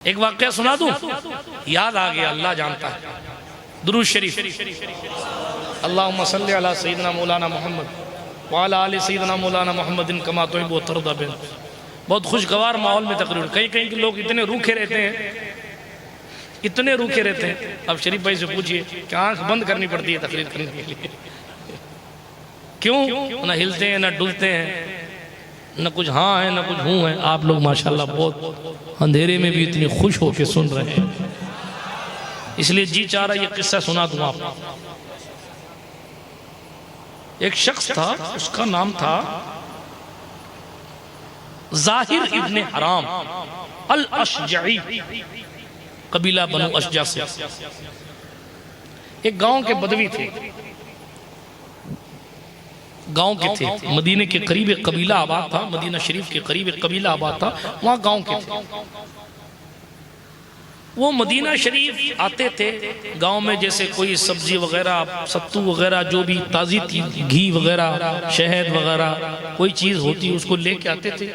एक वाकया सुना दूं, याद आ गया, अल्लाह जानता है। दुरूद शरीफ, अल्लाहुम्मा सल्ली अला सय्यिदना मौलाना मोहम्मद व अला आलि सय्यिदना मौलाना मोहम्मदिन कमा तुहिब्बु व तर्दा बिन। बहुत खुशगवार माहौल में तकरीर। कहीं कहीं के लोग इतने रूखे रहते हैं, इतने रूखे रहते हैं। अब शरीफ भाई से पूछिए कि आंख बंद करनी पड़ती है तकरीर करने के लिए। क्यों? ना हिलते हैं, ना डुलते हैं, न कुछ हाँ है न कुछ हूँ है। आप लोग माशाल्लाह बहुत अंधेरे में भी इतनी खुश होकर सुन रहे हैं, इसलिए जी चाह रहा ये किस्सा सुना दूं आपको। एक शख्स था, उसका नाम था जाहिर इब्ने हराम अल अशजई, कबीला बनु अशजा से। एक गांव के बदवी थे, गांव के थे, मदीने के करीब एक कबीला आबाद था, मदीना शरीफ के करीब एक कबीला आबाद था, वहां गांव के थे। वो मदीना शरीफ आते थे गांव में, जैसे कोई सब्जी वगैरह, सत्तू वगैरह, जो भी ताजी थी, घी वगैरह, शहद वगैरह, कोई चीज होती उसको लेके आते थे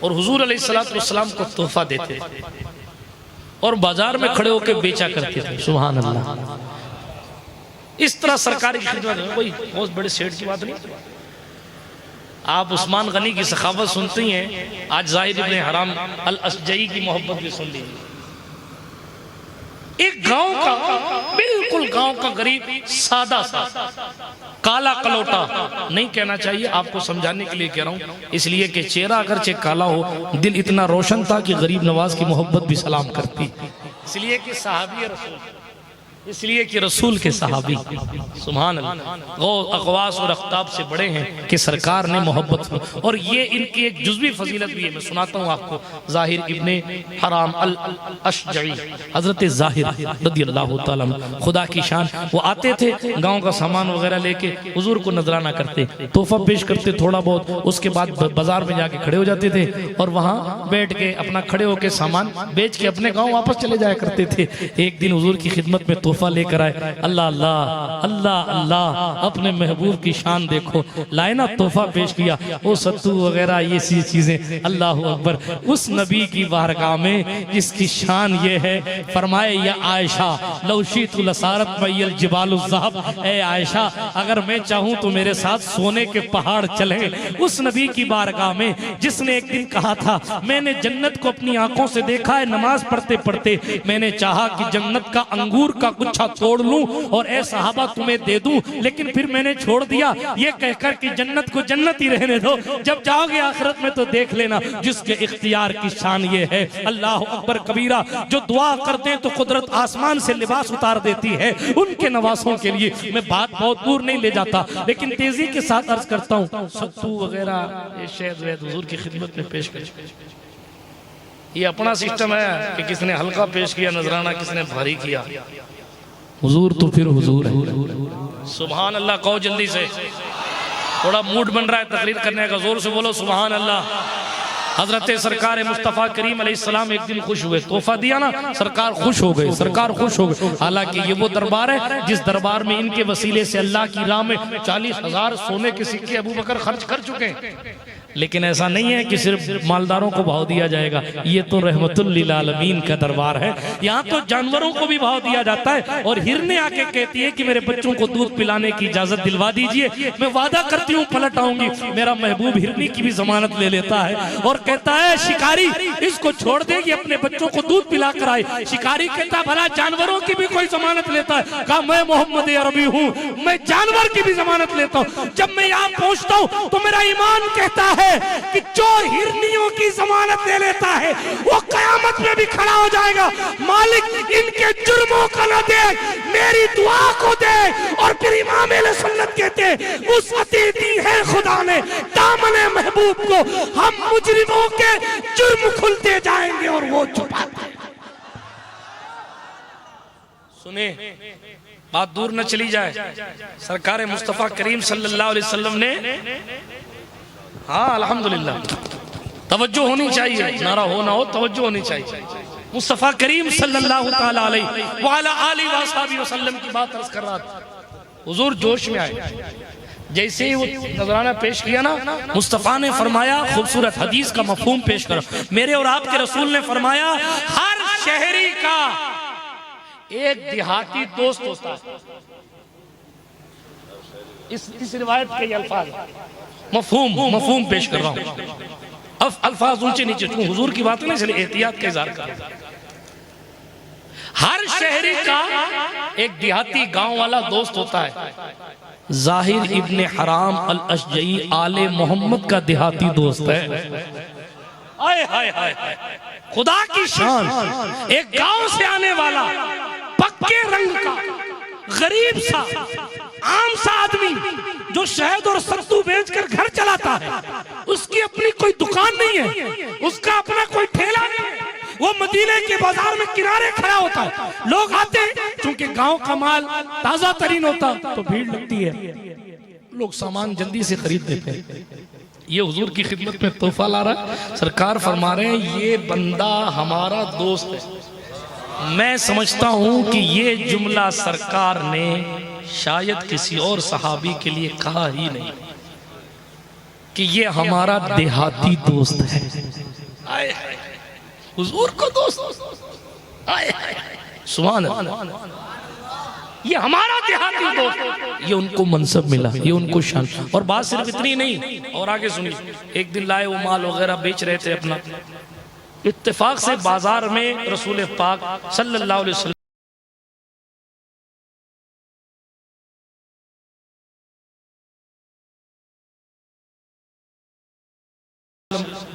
और हुजूर अलैहिस्सलातु वस्सलाम को तोहफा देते थे और बाजार में खड़े होकर बेचा करते थे। सुभान अल्लाह। इस तरह सरकारी खिदमत में, कोई बहुत बड़े सेठ की बात नहीं। आप उस्मान गनी की सखावत सुनती हैं, आज जाहिर इब्ने हराम अल अशजई की मोहब्बत भी सुन लीजिए। एक गांव का, बिल्कुल गांव का गरीब, सादा सा, काला कलौटा, नहीं कहना चाहिए, आपको समझाने के लिए कह रहा हूं, इसलिए कि चेहरा अगरचे काला हो, दिल इतना रोशन था कि गरीब नवाज की मोहब्बत भी सलाम करती, इसलिए कि सहाबी रसूल, इसलिए कि रसूल के सहाबी। सुभान अल्लाह। वो अकवास और अख्ताब से बड़े हैं कि सरकार ने मोहब्बत, और ये इनकी एक जुज़वी फजीलत भी है। मैं सुनाता हूँ आपको। जाहिर इब्ने हराम अल अशजई, हजरत जाहिर रदियल्लाहु ताला अन्हु, खुदा की शान, वो आते थे गांव का सामान वगैरह लेके, हुजूर को नजराना करते, तोहफा पेश करते थोड़ा बहुत, उसके बाद बाजार में जाके खड़े हो जाते थे और वहां बैठ के अपना खड़े होके सामान बेच के अपने गाँव वापस चले जाया करते थे। एक दिन हुजूर की खिदमत में तोहफा लेकर आए। अल्लाह अल्लाह अल्लाह अल्लाह, अपने महबूब की शान देखो, लाए ना तोहफा पेश किया, वो सत्तू वगैरह ये सी चीजें। अल्लाह अकबर। उस नबी की बारगाह में जिसकी शान ये है, फरमाए या आयशा लौशीत लसारत मैयल जिबालु ज़हब, ए आयशा अगर मैं चाहूं तो मेरे साथ सोने के पहाड़ चले। उस नबी की बारगाह में जिसने एक दिन कहा था, मैंने जन्नत को अपनी आंखों से देखा है, नमाज पढ़ते पढ़ते मैंने चाहा कि जन्नत का अंगूर का गुच्छा तोड़ लूं और ए सहाबा तुम्हें दे दूं, लेकिन फिर मैंने छोड़ दिया ये कहकर कि जन्नत को जन्नत ही रहने दो, जब जाओगे आखिरत में तो देख लेना। जिसके इख्तियार की शान ये है, अल्लाह अकबर कबीरा, जो दुआ करते हैं तो कुदरत आसमान से लिबास उतार देती है उनके नवासों के लिए। मैं बात बहुत दूर नहीं ले जाता, लेकिन तेजी के साथ अर्ज करता हूँ, सत्तू वगैरह ये शहद वहद हुजूर की खिदमत में पेश कर, ये अपना सिस्टम है कि किसने हल्का पेश किया नजराना, किसने भारी किया। हुजूर तो फिर हुजूर है। सुभान अल्लाह कहो जल्दी से, थोड़ा मूड बन रहा है तकरीर करने का, जोर से बोलो सुभान अल्लाह। हजरत सरकार मुस्तफ़ा करीम अलैहिस्सलाम एक दिन खुश हुए, तोहफा दिया ना, सरकार खुश हो गए, सरकार खुश हो गए। हालांकि ये वो दरबार है जिस दरबार में इनके वसीले से अल्लाह की राह में 40,000 सोने के सिक्के अबू बकर खर्च कर चुके हैं, लेकिन ऐसा नहीं है कि सिर्फ मालदारों को भाव दिया जाएगा। ये तो रहमतुल लिल आलमीन का दरबार है, यहाँ तो जानवरों को भी भाव दिया जाता है। और हिरने आके कहती है कि मेरे बच्चों को दूध पिलाने की इजाजत दिलवा दीजिए, मैं वादा करती हूँ पलट आऊंगी। मेरा महबूब हिरनी की भी जमानत ले लेता है और कहता है शिकारी इसको छोड़ देगी, अपने बच्चों को दूध पिला कर आए। शिकारी कहता है भला जानवरों की भी कोई जमानत लेता है? कहा मैं मोहम्मद अरबी हूँ, मैं जानवर की भी जमानत लेता हूँ। जब मैं यहाँ पहुँचता हूँ तो मेरा ईमान कहता है कि जो हिरनियों की जमानत ले लेता है वो कयामत में भी खड़ा हो जाएगा। मालिक इनके जुर्मों का न दे, मेरी दुआ को दे। और फिर इमाम अहले सुन्नत कहते हैं उस अती दी है खुदा ने दामने महबूब को, हम मुजरिमों के जुर्म खुलते जाएंगे और वो छुपाते। सुने, बात दूर न चली जाए, सरकार मुस्तफा करीम सल्लल्लाहु अलैहि वसल्लम ने, हाँ अल्हम्दुलिल्लाह, तवज्जो होनी चाहिए, नारा हो ना हो तवज्जो होनी चाहिए। मुस्तफा करीम सल्लल्लाहु ताला अलैहि व अला आलिहि व अस्हाबिहि वसल्लम की बात अर्ज कर रहा था। हुजूर जोश में आए, जैसे ही वो नजराना पेश किया ना, मुस्तफा ने फरमाया, खूबसूरत हदीस का मफहूम पेश करो, मेरे और आपके रसूल ने फरमाया हर का एक देहाती दोस्त होता है। इस रिवायत के ये अल्फाज मफहूम पेश कर रहा हूं। अब अल्फाज ऊंचे नीचे, हुजूर की बात नहीं, इसलिए एहतियात का इज़हार कर रहा हूं। हर शहरी का एक देहाती गांव वाला दोस्त होता है। जाहिर इब्ने हराम अल अशजई आले मोहम्मद का देहाती दोस्त है। आए हाय हाय हाय, खुदा की शान। एक गांव से आने वाला पक्के रंग का गरीब सा आम सा आदमी जो शहद और सत्तू बेचकर घर चलाता है, उसकी अपनी कोई दुकान नहीं है, उसका अपना कोई ठेला नहीं है। वो मदीने के बाजार में किनारे खड़ा होता है। लोग आते हैं, क्योंकि गांव का माल ताजा तरीन होता तो भीड़ लगती है, लोग सामान जल्दी से खरीद देते हैं। ये हुजूर की खिदमत में तोहफा ला रहा है। सरकार फरमा रहे हैं ये बंदा हमारा दोस्त है। मैं समझता हूं कि ये जुमला सरकार ने शायद किसी और सहाबी के लिए कहा ही नहीं कि ये हमारा देहाती दोस्त है। आए हुजूर को दोस्त, आए सुभान अल्लाह, ये हमारा देहाती दोस्त। ये उनको मनसब मिला, ये उनको शान। और बात सिर्फ इतनी नहीं, और आगे सुनिए। एक दिन लाए वो माल वगैरह बेच रहे थे अपना, इत्तेफाक से बाजार में रसूल पाक सल्लल्लाहु अलैहि वसल्लम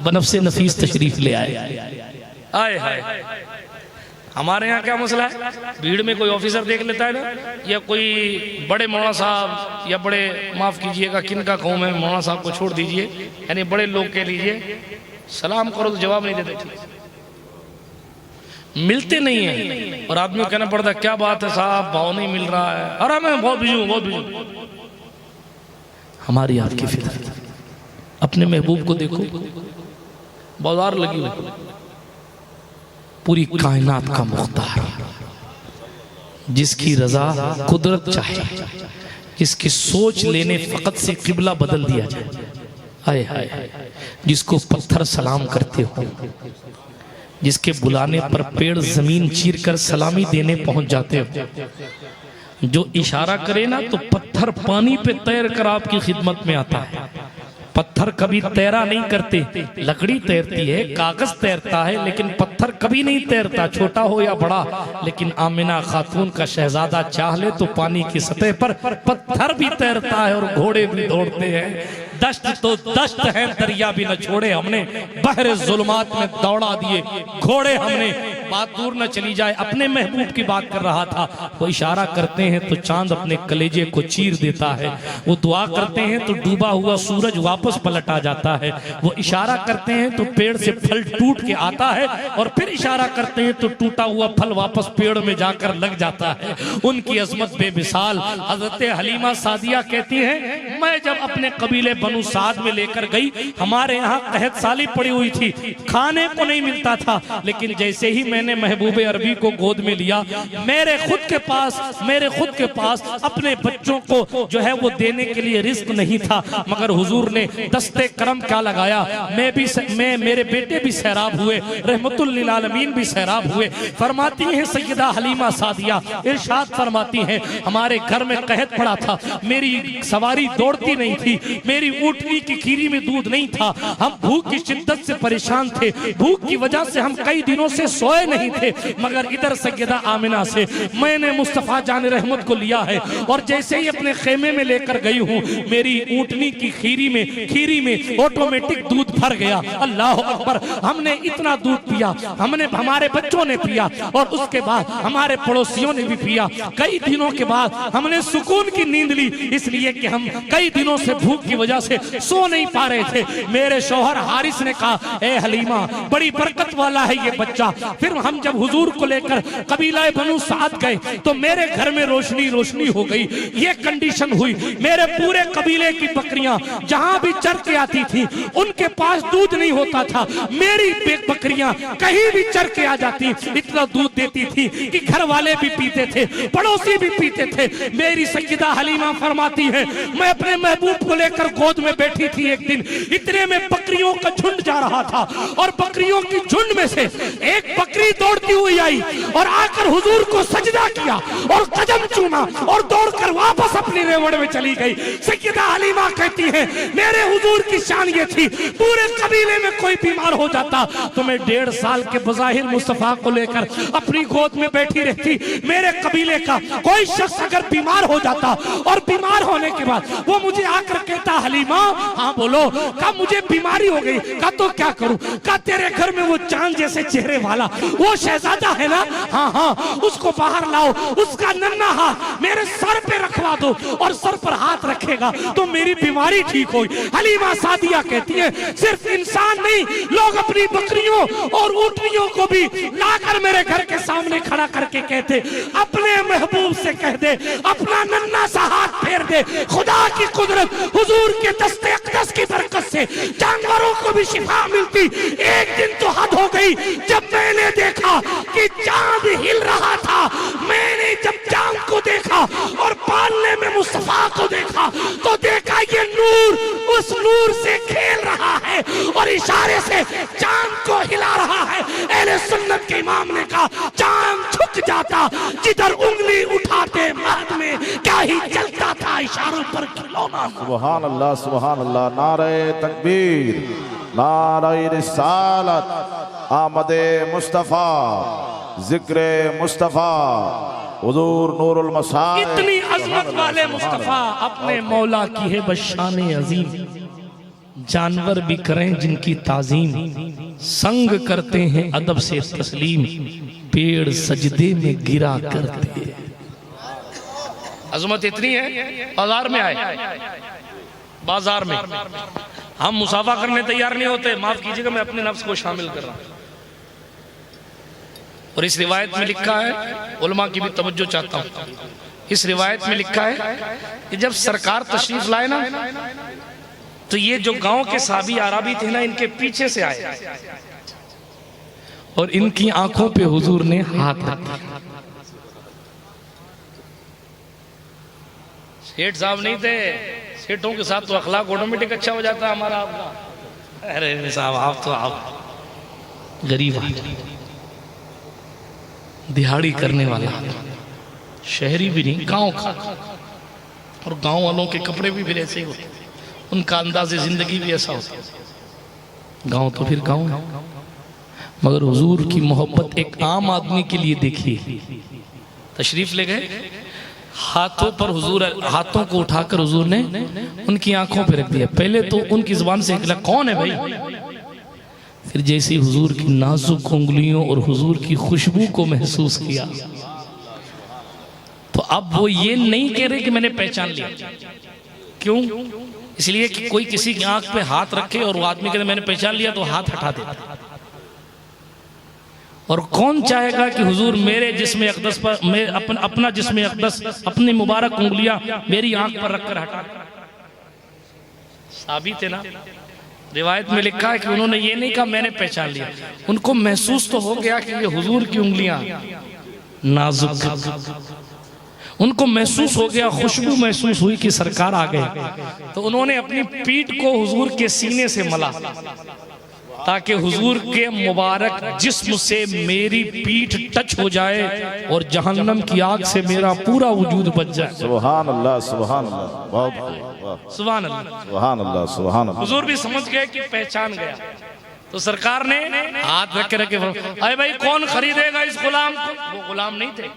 बनफ़्से नफीस तशरीफ ले आए। आए हाय, हमारे यहाँ क्या मसला है, भीड़ में कोई ऑफिसर देख लेता है ना, या कोई बड़े मौलाना साहब, या बड़े, माफ कीजिएगा किन का कहूँ मैं, मौलाना साहब को छोड़ दीजिए, यानी बड़े लोग कह लीजिए, सलाम करो तो जवाब नहीं देते, मिलते नहीं है। और आदमी को कहना पड़ता क्या बात है साहब, भाव नहीं मिल रहा है, अरे मैं बहुत बिजी हूँ, बहुत बिजी हूँ। हमारी आपकी फिक्र, अपने महबूब को देखो, बाजार लगी हुई, पूरी कायनात का मुख्तार, जिसकी रजा कुदरत चाहे, जिसकी सोच लेने फकत से किबला बदल दिया जाए। हाय हाय, जिसको पत्थर सलाम करते हो, जिसके बुलाने पर पेड़ जमीन चीर कर सलामी देने पहुंच जाते हो, जो इशारा करे ना तो पत्थर पानी पे तैर कर आपकी खिदमत में आता है। पत्थर कभी तैरा नहीं करते, लकड़ी तैरती है, कागज तैरता है, लेकिन पत्थर कभी नहीं तैरता, छोटा हो या बड़ा। लेकिन आमिना खातून का शहजादा चाह ले तो पानी की सतह पर पत्थर भी तैरता है और घोड़े भी दौड़ते हैं। दश्त तो दश्त है, दरिया भी न छोड़े हमने, बहरे जुल्मात में दौड़ा दिए घोड़े हमने। बात दूर न चली जाए, अपने महबूब की बात कर रहा था। वो इशारा करते हैं तो चांद अपने कलेजे को चीर देता है, वो दुआ करते हैं तो डूबा हुआ सूरज वापस पलट आ जाता है, वो इशारा करते हैं तो पेड़ से फल टूट के आता है, और फिर इशारा करते हैं तो टूटा हुआ फल वापस पेड़ में जाकर लग जाता है। उनकी अजमत बेमिसाल। हजरत हलीमा सादिया कहती हैं, मैं जब अपने कबीले बनु साद में लेकर गई, हमारे यहाँ कहत साली पड़ी हुई थी, खाने को नहीं मिलता था, लेकिन जैसे ही मैंने महबूबे अरबी को गोद में लिया, मेरे खुद के पास अपने बच्चों को जो है वो देने के लिए रिस्क नहीं था, मगर हुजूर ने दस्ते करम क्या लगाया। मैं मेरे बेटे भी सैराब हुए, रहमतुल लिल आलमीन भी सैराब हुए। फरमाती हैं सैयदा हलीमा सादिया, इरशाद फरमाती हैं, हमारे घर में कहत पड़ा था, मेरी सवारी दौड़ती नहीं थी, मेरी ऊँटनी की खीरी में दूध नहीं था, हम भूख की शिद्दत से परेशान थे, भूख की वजह से हम कई दिनों से सोए नहीं थे, मगर इधर सैयदा आमिना से मैंने मुस्तफा जान रहमत को लिया है, और जैसे ही अपने खेमे में लेकर गई हूँ, मेरी ऊँटनी की खीरी में ऑटोमेटिक दूध भर गया। अल्लाह अकबर, हमने इतना दूध पिया, हमारे बच्चों ने पिया, और उसके बाद हमारे पड़ोसियों ने भी पिया। कई दिनों के बाद हमने सुकून की नींद ली, इसलिए कि हम कई दिनों से भूख की वजह से सो नहीं पा रहे थे। मेरे शौहर हारिस ने कहा, ए हलीमा, बड़ी बरकत वाला है ये बच्चा। फिर हम जब हुजूर को लेकर कबीला बनु साद गए तो मेरे घर में रोशनी रोशनी हो गई। ये कंडीशन हुई, मेरे पूरे कबीले की बकरियां जहां भी चर के आती थी, उनके पास दूध नहीं होता था, मेरी बकरियां कहीं भी चर के आ जाती, इतना दूध देती थी कि घर वाले भी पीते थे, पड़ोसी भी पीते थे। मेरी सैयदा हलीमा फरमाती है, मैं अपने महबूब को लेकर गोद में बैठी थी, एक दिन इतने में बकरियों का झुंड जा रहा था, और बकरियों की झुंड में से एक बकरी दौड़ती हुई आई और आकर हुजूर को सजदा किया और कदम चूमा और दौड़कर वापस अपनी रेवड़ में चली गई। सैयदा हलीमा कहती है मेरे हुजूर की शान ये थी, पूरे कबीले में कोई बीमार हो जाता तो मैं 1.5 साल के बज़ाहिर मुस्तफा को लेकर अपनी गोद में बैठी रहती। मेरे कबीले का कोई शख्स अगर बीमार हो जाता और बीमार होने के बाद वो मुझे आकर कहता हलीमा हाँ बोलो, कहा मुझे बीमारी हो गई, कहा तो क्या करूं, कहा तेरे घर में वो चांद जैसे चेहरे वाला वो शहजादा है ना, हाँ हाँ उसको बाहर लाओ, उसका नन्हा हाथ मेरे सर पे रखवा दो और सर पर हाथ रखेगा तो मेरी बीमारी ठीक होगी। हलीमा सादिया कहती है सिर्फ इंसान नहीं, लोग अपनी बकरियों और ऊँटनियों को भी लाकर मेरे घर के सामने खड़ा करके कहते अपने महबूब से कह दे अपना नन्हा सा हाथ फेर दे, खुदा की कुदरत हुजूर के दस्ते अक़दस की बरकत से जानवरों को भी शिफा मिलती। एक दिन तो हद हो गई जब मैंने देखा कि चांद हिल रहा था, मैंने जब चांद को देखा और पालने में मुस्तफा को देखा तो देखा ये नूर उस नूर से खेल रहा है और इशारे से चांद को हिला रहा है। अहले सुन्नत के इमाम ने कहा चांद झुक जाता जिधर उंगली उठाते महद में क्या ही चलता था इशारों पर खिलौना। सुभान अल्लाह सुभान अल्लाह। नारे तकबीर, नारे रिसालत, आमदे मुस्तफा, जिक्रे मुस्तफा, हुजूर नूरुल मसाए। इतनी अजमत वाले मुस्तफा अपने मौला की है बशाने अजीम, जानवर भी करें जिनकी ताजीम, संग करते हैं अदब से तस्लीम, पेड़ सजदे में गिरा करते। अजमत इतनी है बाजार में आए, बाजार में हम मुसाफा करने तैयार नहीं होते, माफ कीजिएगा मैं अपने नफ्स को शामिल कर रहा हूं। और इस रिवायत में लिखा है, उलमा की भी तवज्जो चाहता हूं, इस रिवायत में लिखा है कि जब सरकार तशरीफ लाए ना तो ये जो गांव के साबी आराबी थे ना इनके पीछे से आए और इनकी आंखों पे हुजूर ने हाथ रखा। सेठ साहब नहीं थे, सेठों के साथ तो अखलाक ऑटोमेटिक अच्छा हो जाता है हमारा आपका। अरे साहब आप तो आप गरीब आदमी, दिहाड़ी करने वाला, शहरी भी नहीं गांव का, और गांव वालों के कपड़े भी फिर ऐसे ही होते, उनका अंदाज़ जिंदगी भी ऐसा होता। गांव तो फिर गांव है, मगर हुजूर की मोहब्बत एक आम आदमी के लिए देखिए। तशरीफ ले गए, हाथों पर हुजूर, हाथों को उठाकर हुजूर ने उनकी आंखों पे रख दिया। पहले तो उनकी जुबान से निकला कौन है भाई, फिर जैसे हुजूर की नाजुक उंगलियों और हुजूर की खुशबू को महसूस किया तो अब वो ये नहीं कह रहे कि मैंने पहचान लिया। क्यों? इसलिए कि कोई किसी की आंख पे हाथ रखे और वो आदमी कहते मैंने पहचान लिया तो हाथ हटा देता। और कौन चाहेगा कि हुजूर मेरे जिस्म अक़दस पर, मैं अपना जिस्म अक़दस अपनी मुबारक उंगलियां मेरी आंख पर रखकर हटा। साबित है ना, रिवायत में लिखा है कि उन्होंने ये नहीं कहा मैंने पहचान लिया, उनको महसूस तो हो गया कि ये हुजूर की उंगलियां नाजुक, उनको महसूस हो गया, खुशबू महसूस हुई कि सरकार आ गए, तो उन्होंने अपनी पीठ को हुजूर के सीने से मला ताकि हुजूर के मुबारक जिस्म से मेरी पीठ टच हो जाए और जहन्नम की आग से मेरा पूरा वजूद बच जाए। सुभान अल्लाह सुभान अल्लाह, बहुत सुभान अल्लाह सुभान अल्लाह सुभान अल्लाह। हुजूर भी समझ गए कि पहचान गया, तो सरकार ने हाथ रख के रखे, अरे भाई कौन खरीदेगा इस गुलाम को? वो गुलाम नहीं थे,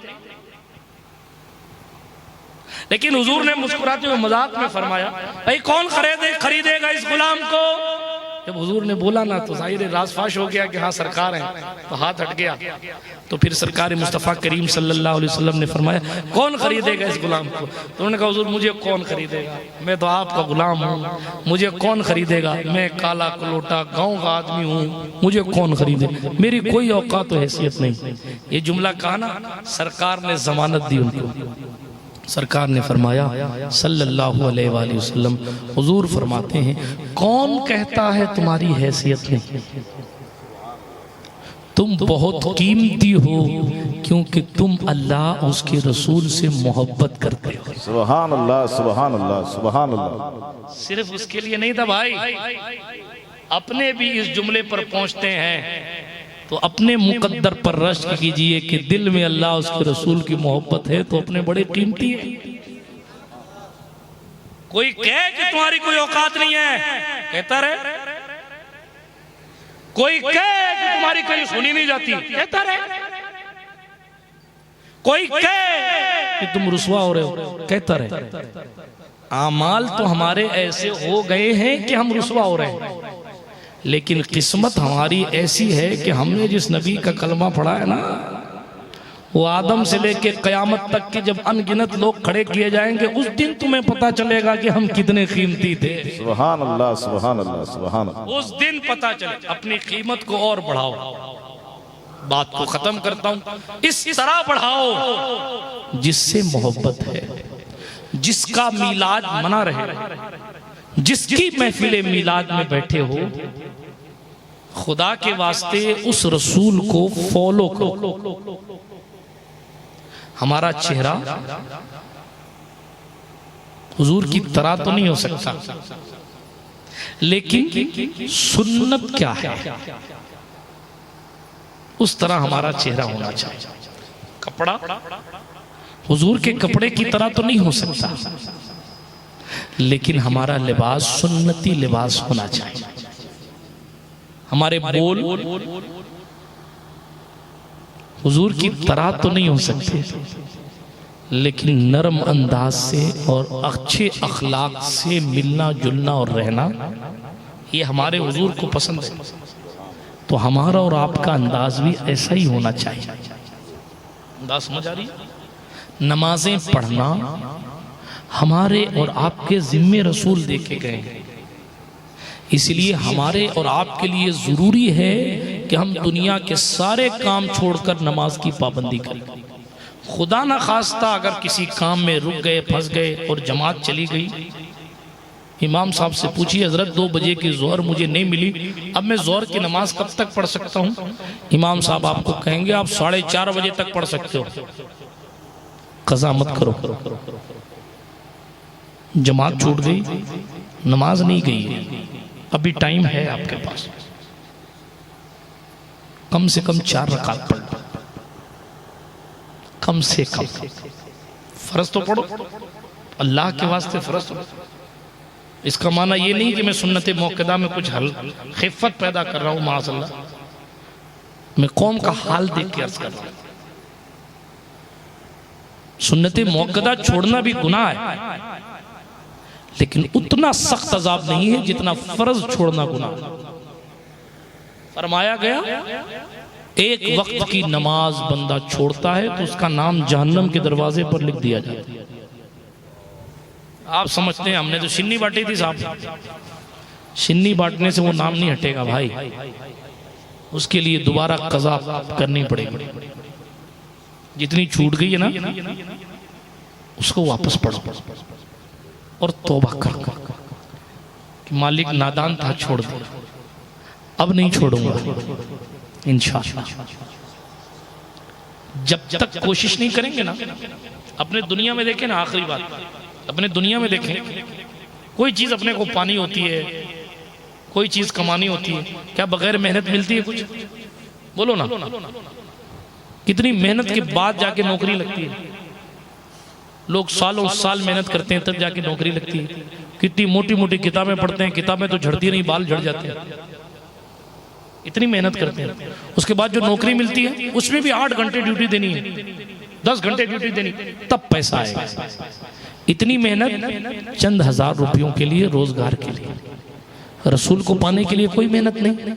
लेकिन हुजूर ने मुस्कुराते हुए मजाक में फरमाया भाई कौन खरीदेगा इस गुलाम को? जब हुजूर ने बोला ना तो जाहिर राज़फाश हो गया कि हाँ सरकार है, तो हाथ हट गया। तो फिर सरकार मुस्तफ़ा करीम सल्लल्लाहु अलैहि वसल्लम ने फरमाया कौन खरीदेगा इस गुलाम को? तो उन्होंने कहा हुजूर मुझे कौन खरीदेगा, मैं तो आपका गुलाम हूँ, मुझे कौन खरीदेगा, मैं काला कलोटा गाँव का आदमी हूँ, मुझे कौन खरीदे, मेरी कोई औकात तो हैसियत नहीं। ये जुमला कहा ना, सरकार ने जमानत दी उनको। सरकार ने फरमाया सल्लल्लाहु अलैहि वसल्लम, हुजूर फरमाते हैं कौन कहता है तुम्हारी हैसियत नहीं, तुम बहुत कीमती हो क्योंकि तुम अल्लाह उसके रसूल से मोहब्बत करते हो। सुभान अल्लाह सुभान अल्लाह सुभान अल्लाह। सिर्फ उसके लिए नहीं था भाई, अपने भी इस जुमले पर पहुंचते हैं तो अपने मुकद्दर पर रश्क कीजिए कि दिल में अल्लाह उसके रसूल की मोहब्बत है तो अपने बड़े कीमती है। कोई कहे कि तुम्हारी कोई औकात नहीं है, कहता रहे। कोई कहे कि तुम्हारी कहीं सुनी नहीं जाती, कहता रहे। कोई कहे कि तुम रुसवा हो रहे हो, कहता रहे। आमाल तो हमारे ऐसे हो गए हैं कि हम रुसवा हो रहे हैं, लेकिन किस्मत हमारी ऐसी है कि हमने जिस नबी का कलमा पढ़ा है ना, वो आदम से लेके कयामत तक के जब अनगिनत लोग खड़े किए जाएंगे, उस दिन तुम्हें पता चलेगा कि हम कितने कीमती थे। सुभान अल्लाह, सुभान अल्लाह, सुभान अल्लाह। उस दिन पता चले। अपनी कीमत को और बढ़ाओ। बात को खत्म करता हूं, इस तरह बढ़ाओ जिससे मोहब्बत है, जिसका मीलाद मना रहे, जिसकी महफिले मीलाद में बैठे हो, खुदा के वास्ते उस रसूल को फॉलो करो। हमारा चेहरा हुजूर की तरह तो नहीं हो सकता, लेकिन सुन्नत क्या है उस तरह हमारा चेहरा होना चाहिए। कपड़ा हुजूर के कपड़े की तरह तो नहीं हो सकता, लेकिन हमारा लिबास सुन्नती लिबास होना चाहिए। हमारे बोल हुजूर की तरह तो नहीं हो सकते, लेकिन नरम अंदाज से और अच्छे अखलाक से मिलना जुलना और रहना, ये हमारे हुजूर को पसंद है। तो हमारा और आपका अंदाज भी ऐसा ही होना चाहिए। अंदाज समझ आ रही है? नमाजें पढ़ना हमारे और आपके जिम्मे रसूल देखे गए हैं, इसलिए हमारे और आपके लिए जरूरी है कि हम दुनिया के सारे काम छोड़कर नमाज की पाबंदी करें। खुदा ना खास्ता अगर किसी काम में रुक गए, फंस गए और जमात चली गई, इमाम साहब से पूछिए हजरत 2 बजे की जोहर मुझे नहीं मिली, अब मैं जोहर की नमाज कब तक पढ़ सकता हूँ? इमाम साहब आपको कहेंगे आप 4:30 बजे तक पढ़ सकते हो, कज़ा मत करो। जमात छूट गई, नमाज नहीं गई, अभी टाइम है आपके पास, कम से कम 4 रकात पढ़ लो, कम से कम। फर्ज तो पढ़ो, अल्लाह के वास्ते फर्ज तो। इसका माना ये नहीं कि मैं सुन्नत मौक़दा में कुछ खिफ़त पैदा कर रहा हूँ, माज़अल्लाह, मैं कौम का हाल देख के अर्ज कर रहा हूँ। सुन्नत मौक़दा छोड़ना भी गुनाह है, लेकिन उतना सख्त अजाब नहीं है जितना फर्ज छोड़ना गुनाह। फरमाया गया एक वक्त की नमाज बंदा छोड़ता है तो उसका नाम जहन्नम के दरवाजे पर लिख दिया जाता है। आप समझते हैं हमने तो शिन्नी बांटी थी साहब, शिन्नी बांटने से वो नाम नहीं हटेगा भाई, उसके लिए दोबारा कज़ा करनी पड़ेगी। जितनी छूट गई है ना उसको वापस पढ़ो और तौबा करो कि मालिक नादान था, छोड़ दो, अब नहीं छोड़ूंगा इंशाअल्लाह। जब तक कोशिश नहीं करेंगे ना, अपने दुनिया में देखें ना, आखिरी बात, अपने दुनिया में देखें, कोई चीज अपने को पानी होती है, कोई चीज कमानी होती है, क्या बगैर मेहनत मिलती है कुछ? बोलो ना, कितनी मेहनत के बाद जाके नौकरी लगती है। लोग सालों साल मेहनत करते हैं तब जाके नौकरी लगती है। कितनी मोटी मोटी किताबें पढ़ते हैं, किताबें तो झड़ती नहीं, बाल झड़ जाते हैं, इतनी मेहनत करते हैं। उसके बाद जो नौकरी मिलती है उसमें भी 8 घंटे ड्यूटी देनी है, 10 घंटे ड्यूटी देनी, तब पैसा आएगा। इतनी मेहनत चंद हजार रुपयों के लिए, रोजगार के लिए, रसूल को पाने के लिए कोई मेहनत नहीं,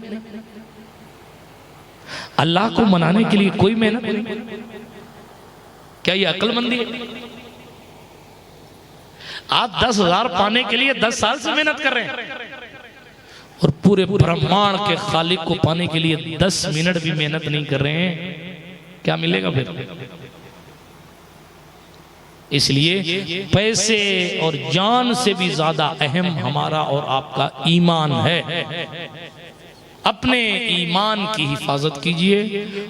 अल्लाह को मनाने के लिए कोई मेहनत नहीं। क्या ये अक्लमंदी है? आप 10,000 पाने के लिए 10 साल से मेहनत कर रहे हैं, और पूरे ब्रह्मांड के खालिक को पाने के लिए 10 मिनट भी मेहनत नहीं कर रहे हैं, क्या मिलेगा फिर? इसलिए पैसे और जान से भी ज्यादा अहम हमारा और आपका ईमान है। अपने ईमान की हिफाजत कीजिए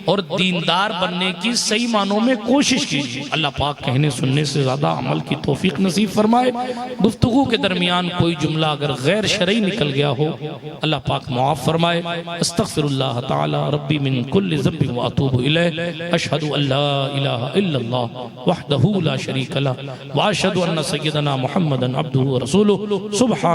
और दीनदार बनने की सही मानों में कोशिश कीजिए। अल्लाह पाक कहने सुनने से ज़्यादा अमल की तौफीक नसीब फरमाए। गुफ्तगू के दरमियान कोई जुमला अगर गैर शरई निकल गया हो, अल्लाह पाक मुआफ़ फरमाए। अस्तग़फिरुल्लाह तआला रब्बी मिन कुल्लि ज़ंबिन व अतूबु इलैह। अशहदु अल्ला इलाहा इल्लल्लाह वहदहू ला शरीक लह व अशहदु अन्ना सय्यदना मुहम्मदन अब्दुहु व रसूलुहु। सुब्हान